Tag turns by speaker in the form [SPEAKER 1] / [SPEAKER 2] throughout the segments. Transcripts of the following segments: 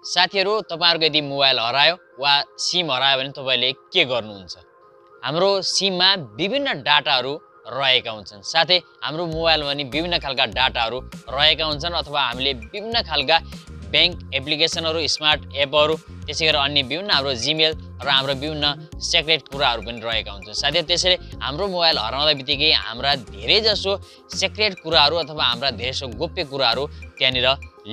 [SPEAKER 1] साथीहरु तपाईहरुको यदि मोबाइल हरायो वा सिम हरायो भने तपाईले के गर्नुहुन्छ? हाम्रो सिममा विभिन्न डाटाहरु रहेका हुन्छन्। साथै हाम्रो मोबाइलमा पनि विभिन्न खालका डाटाहरु रहेका हुन्छन् अथवा हामीले विभिन्न खालका बैंक एप्लिकेसनहरु, स्मार्ट एपहरु, त्यसैगरी अन्य विभिन्न हाम्रो जीमेल र हाम्रो विभिन्न सिक्रेट कुराहरु पनि रहेका हुन्छन्। साथै त्यसैले हाम्रो मोबाइल हराउँदा बित्तिकै हाम्रा धेरै जसो सिक्रेट कुराहरु अथवा हाम्रा धेरै जसो गोप्य कुराहरु त्यहाँनिर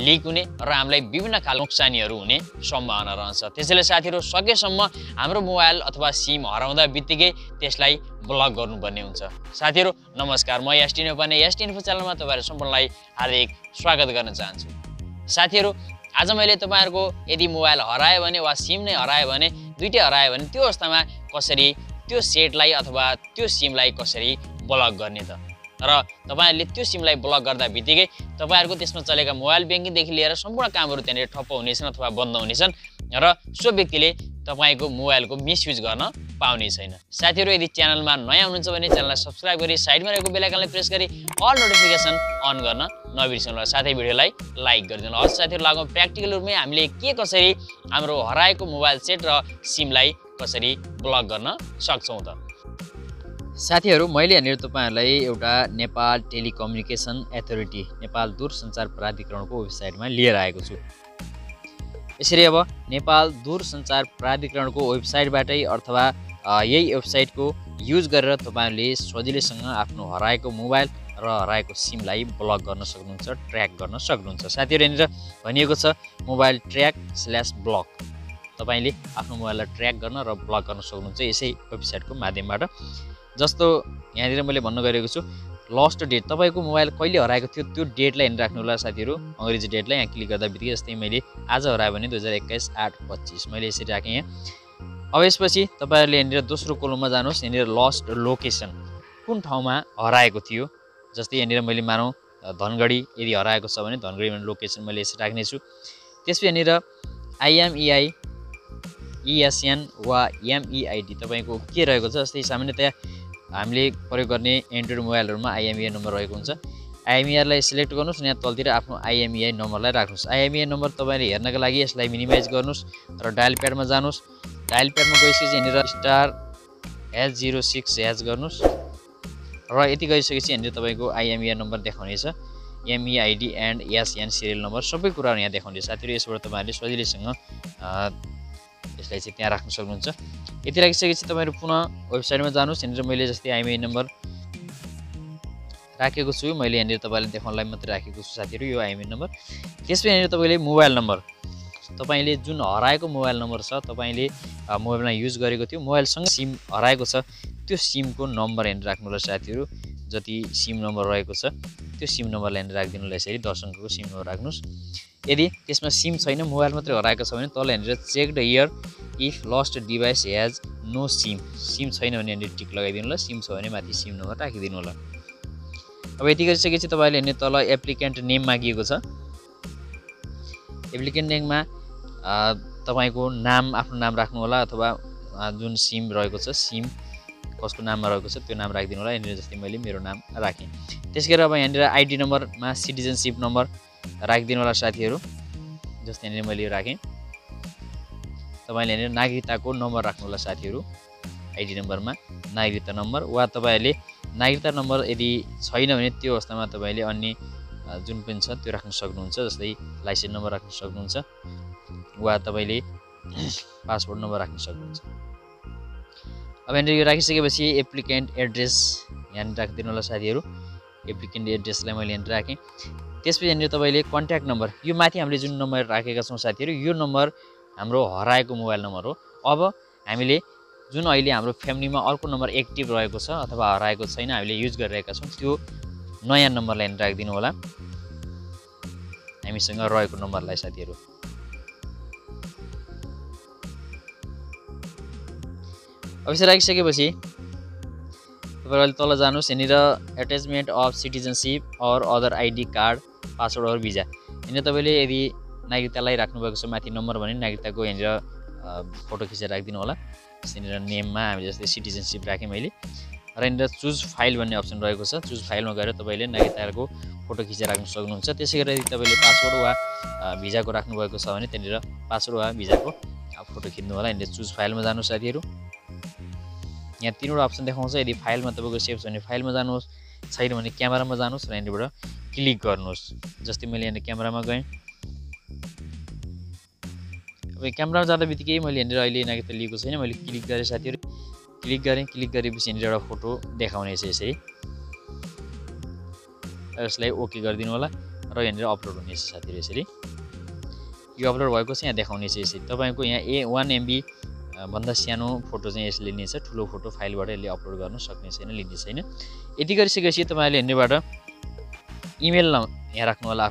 [SPEAKER 1] लिक हुने र हामीलाई विभिन्न खालको नोक्सानीहरु हुने सम्भावना रहन्छ। त्यसैले साथीहरु सकेसम्म हाम्रो मोबाइल अथवा सिम हराउँदा बित्तिकै त्यसलाई ब्लक गर्नुपर्ने हुन्छ। साथीहरु नमस्कार, म एसटी नेपाली एसटी इन्फो च्यानलमा तपाईहरु सम्पूर्णलाई हार्दिक स्वागत गर्न चाहन्छु। साथीहरु आज मैले तपाईहरुको यदि मोबाइल हरायो भने वा सिम नै हरायो भने, दुईटै हरायो भने त्यो अवस्थामा कसरी त्यो सेटलाई अथवा त्यो सिमलाई कसरी ब्लक गर्ने त? र तपाईहरुले त्यो सिमलाई ब्लक गर्दा बित्तिकै तपाईहरुको त्यसमा चलेका मोबाइल बैंकिङ देखि लिएर सम्पूर्ण कामहरु त्यहाँनिर ठप्प हुनेछन् अथवा बन्द हुनेछन् र सो व्यक्तिले तपाईको मोबाइलको मिसयुज गर्न पाउने छैन। साथीहरु यदि च्यानलमा नयाँ हुनुहुन्छ भने च्यानललाई सब्स्क्राइब गरी साइडमा रहेको बेल आइकनलाई प्रेस गरी अल नोटिफिकेसन अन गर्न नबिर्सनु होला। साथै भिडियोलाई लाइक गरिदिनु होला। साथीहरु लागौं प्र्याक्टिकल रुपमै हामीले कसरी हाम्रो हराएको मोबाइल सेट र सिमलाई कसरी ब्लक गर्न सक्छौं त? साथीहरु मैले यहाँनिर तपाईहरुलाई एउटा नेपाल टेलिकम्युनिकेसन अथोरिटी, नेपाल दूरसञ्चार प्राधिकरणको वेबसाइटमा लिएर आएको छु। यसरी अब नेपाल दूरसञ्चार प्राधिकरणको वेबसाइटबाटै अथवा यही वेबसाइटको युज गरेर तपाईहरुले सजिलैसँग आफ्नो हराएको मोबाइल र हराएको सिमलाई ब्लक गर्न सक्नुहुन्छ, ट्र्याक गर्न सक्नुहुन्छ। साथीहरु यहाँनिर भनिएको छ मोबाइल ट्र्याक/ब्लक। तपाईले आफ्नो मोबाइललाई ट्र्याक गर्न र ब्लक गर्न सक्नुहुन्छ यसै वेबसाइटको माध्यमबाट। जस्तो यहाँनिर मैले भन्न गएको छु लस्ट डेट, तपाईको मोबाइल कहिले हराएको थियो त्यो डेटलाई हेरेर राख्नु होला साथीहरु। अंग्रेजी डेटलाई यहाँ क्लिक गर्दा बित्तिकै जस्तै मैले आज हरायो भने 2021/8/25 मैले यसरी राखेँ यहाँ। अब यसपछि तपाईहरुले यहाँनिर दोस्रो कोलममा जानुहोस्। यहाँनिर लस्ट लोकेसन, कुन ठाउँमा हराएको थियो। जस्तै यहाँनिर मैले मानौं धनगढी यदि हराएको छ भने धनगढी भन्ने लोकेसन मैले यसरी राख्ने छु। त्यसपछि यहाँनिर IMEI, ESN वा MEID तपाईको के रहेको छ। जस्तै सामान्यतया हामीले प्रयोग गर्ने एन्ड्रोइड मोबाइलहरुमा IMEI नम्बर रहेको हुन्छ। IMEI लाई सिलेक्ट गर्नुस्, यहाँ तलतिर आफ्नो IMEI नम्बरलाई राख्नुस्। IMEI नम्बर तपाईले हेर्नका लागि यसलाई मिनिमाइज गर्नुस् र डायल प्याडमा जानुस्। डायल प्याडमा गएपछि यहाँनिर *H06# गर्नुस् र यति गरिसकेपछि यहाँनिर तपाईको IMEI नम्बर देखाउनेछ। MEID and SN serial number सबै कुराहरु यहाँ देखाउँछ। साथीहरु यसबाट तपाईहरुले सजिलैसँग यसलाई चाहिँ त्यहाँ राख्न सक्नुहुन्छ। यति राखिसकेपछि तपाईहरु पुनः वेबसाइटमा जानुस्। यहाँनिर मैले जस्तै IMEI नम्बर राखेको छु, मैले यहाँनिर तपाईलाई देखाउनलाई मात्र राखेको छु साथीहरु यो IMEI नम्बर। त्यसपछि यहाँनिर तपाईले मोबाइल नम्बर, तपाईले जुन हराएको मोबाइल नम्बर छ, तपाईले मोबाइलमा युज गरेको थियो, मोबाइलसँग सिम हराएको छ त्यो सिमको नम्बर यहाँनिर राख्नु होला साथीहरु। जति सिम नम्बर रहेको छ त्यो सिम नम्बरलाई यहाँनिर राखिदिनु होला। यसरी 10 अङ्कको सिम नम्बर राख्नुस्। यदि त्यसमा सिम छैन, मोबाइल मात्रै हराएको छ भने तल यहाँनिर check the here if lost device has no SIM, SIM छैन भने यहाँनिर टिक लगाइदिनु होला। सिम छ भने माथि सिम नम्बर राखिदिनु होला। अब यति गरिसकेपछि तपाईले यहाँनिर तल एप्लिकेन्ट नेम मागिएको छ। एप्लिकेन्ट नेममा तपाईको नाम, आफ्नो नाम राख्नु होला अथवा जुन सिम रहेको छ, सिम कसको नाममा रहेको छ त्यो नाम राखिदिनु होला। यहाँनिर जस्तै मैले मेरो नाम राखेँ। त्यसैगरी अब यहाँनिर आइडी नम्बरमा सिटिजनशिप नम्बर राखिदिनु होला साथीहरु। जस्तै यहाँनिर मैले यो राखेँ। तपाईले यहाँनिर नागरिकताको नम्बर राख्नु होला साथीहरु। आइडी नम्बरमा नागरिकता नम्बर वा तपाईले नागरिकता नम्बर यदि छैन भने त्यो अवस्थामा तपाईले अन्य जुन पनि छ त्यो राख्न सक्नुहुन्छ। जस्तै लाइसेन्स नम्बर राख्न सक्नुहुन्छ वा तपाईले पासपोर्ट नम्बर राख्न सक्नुहुन्छ। अब यहाँनिर यो राखिसकेपछि एप्लिकेन्ट एड्रेस यहाँनिर राखिदिनु होला साथीहरु। एप्लिकेन्ट एड्रेसलाई मैले यहाँनिर राखेँ। त्यसपछि यहाँनिर तपाईले कन्ट्याक्ट नम्बर, यो माथि हामीले जुन नम्बर राखेका छौं साथीहरु यो नम्बर हाम्रो हराएको मोबाइल नम्बर हो। अब हामीले जुन अहिले हाम्रो फ्यामिलीमा अर्को नम्बर एक्टिभ रहेको छ अथवा हराएको छैन, हामीले युज गरिरहेका छौं त्यो नयाँ नम्बरलाई यहाँनिर राखिदिनु होला। हामीसँग रहेको नम्बरलाई साथीहरु। अब यसरी राखिसकेपछि तपाईहरुले तल जानुस्। यहाँनिर एट्याचमेन्ट अफ सिटिजनशिप और अदर आइडी कार्ड, पासवर्ड और भिजा। यहाँनिर तपाईले यदि नागरिकतालाई राख्नु भएको छ माथि नम्बर भने नागरिकताको यहाँनिर फोटो खिचेर राखिदिनु होला। यहाँनिर नेममा हामी जस्तै सिटिजनशिप राखेँ मैले र यहाँनिर चुज फाइल भन्ने अप्सन रहेको छ। चुज फाइलमा गएर तपाईले नागरिकताको फोटो खिचेर राख्न सक्नुहुन्छ। त्यसैगरी यदि तपाईले पासवर्ड वा
[SPEAKER 2] भिजाको राख्नुभएको छ भने त्यहाँनिर पासवर्ड वा भिजाको फोटो खिच्नु होला। यहाँनिर चुज फाइलमा जानु साथीहरू। यहाँ तीनवटा अप्सन देखाउँछ। यदि फाइलमा तपाईँको सेभ छ भने फाइलमा जानुहोस्, छैन भने क्यामेरामा जानुहोस् र यहाँनिरबाट क्लिक गर्नुहोस्। जस्तै मैले यहाँनिर क्यामेरामा गएँ। अब क्यामेरामा जाँदा बित्तिकै मैले यहाँनिर अहिले यहाँनिर त लिएको छैन, मैले क्लिक गरेँ साथीहरू। क्लिक गरेपछि यहाँनिर एउटा फोटो देखाउनेछ यसरी। यसलाई ओके गरिदिनु होला र यहाँनिर अपलोड हुनेछ साथीहरू यसरी। यो अपलोड भएको छ यहाँ देखाउनेछ यसरी। तपाईँको यहाँ 1 MB भन्दा सानो फोटो चाहिँ यसले लिनेछ। ठुलो फोटो फाइलबाट यसले अपलोड गर्न सक्ने छैन, लिने छैन। यति गरिसकेपछि तपाईँहरूले यहाँनिरबाट इमेल यहाँ राख्नु होला।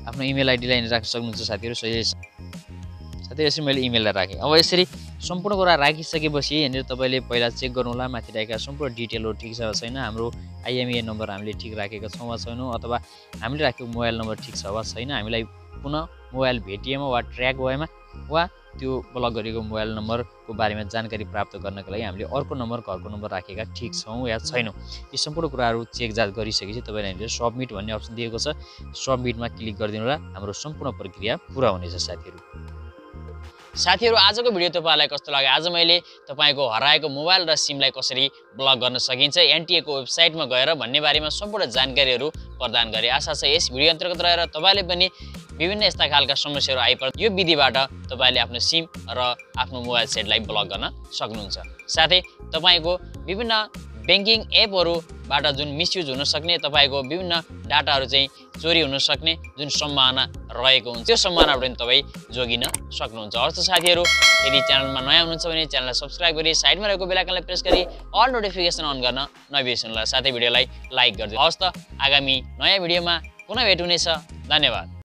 [SPEAKER 2] आफ्नो इमेल आइडीलाई यहाँनिर राख्न सक्नुहुन्छ साथीहरू। साथीहरू यसरी मैले इमेललाई राखेँ। अब यसरी सम्पूर्ण कुरा राखिसकेपछि यहाँनिर तपाईँले पहिला चेक गर्नु होला माथि राखेका सम्पूर्ण डिटेलहरू ठिक छ वा छैन। हाम्रो IMEI नम्बर हामीले ठिक राखेका छौँ वा छैनौँ, अथवा हामीले राखेको मोबाइल नम्बर ठिक छ वा छैन। हामीलाई पुनः मोबाइल भेटिएमा वा ट्र्याक भएमा वा त्यो ब्लक गरेको मोबाइल नम्बरको बारेमा जानकारी प्राप्त गर्नको लागि हामीले अर्को नम्बर घरको नम्बर राखेका ठिक छौँ या छैनौँ। यी सम्पूर्ण कुराहरू चेक जाँच गरिसकेपछि तपाईँले यहाँनिर सबमिट भन्ने अप्सन दिएको छ। सबमिटमा क्लिक गरिदिनु होला। हाम्रो सम्पूर्ण प्रक्रिया पुरा हुनेछ साथीहरू।
[SPEAKER 1] साथीहरू आजको भिडियो तपाईँलाई कस्तो लाग्यो? आज मैले तपाईँको हराएको मोबाइल र सिमलाई कसरी ब्लक गर्न सकिन्छ NTA को वेबसाइटमा गएर भन्ने बारेमा सम्पूर्ण जानकारीहरू प्रदान गरेँ। आशा छ यस भिडियो अन्तर्गत रहेर तपाईँले पनि विभिन्न यस्ता खालका समस्याहरू आइपर्छ यो विधिबाट तपाईँले आफ्नो सिम र आफ्नो मोबाइल सेटलाई ब्लक गर्न सक्नुहुन्छ। साथै तपाईँको विभिन्न ब्याङ्किङ एपहरूबाट जुन मिसयुज हुन सक्ने, तपाईँको विभिन्न डाटाहरू चाहिँ चोरी हुन सक्ने जुन सम्भावना रहेको हुन्छ, त्यो सम्भावनाबाट पनि तपाईँ जोगिन सक्नुहुन्छ। हवस् साथीहरू, यदि च्यानलमा नयाँ हुनुहुन्छ भने च्यानललाई सब्सक्राइब गरी साइडमा रहेको बेल आइकनलाई प्रेस गरी अल नोटिफिकेसन अन गर्न नबिर्सनु होला। साथै भिडियोलाई लाइक गरिदिनु। हवस् त, आगामी नयाँ भिडियोमा पुनः भेट हुनेछ। धन्यवाद।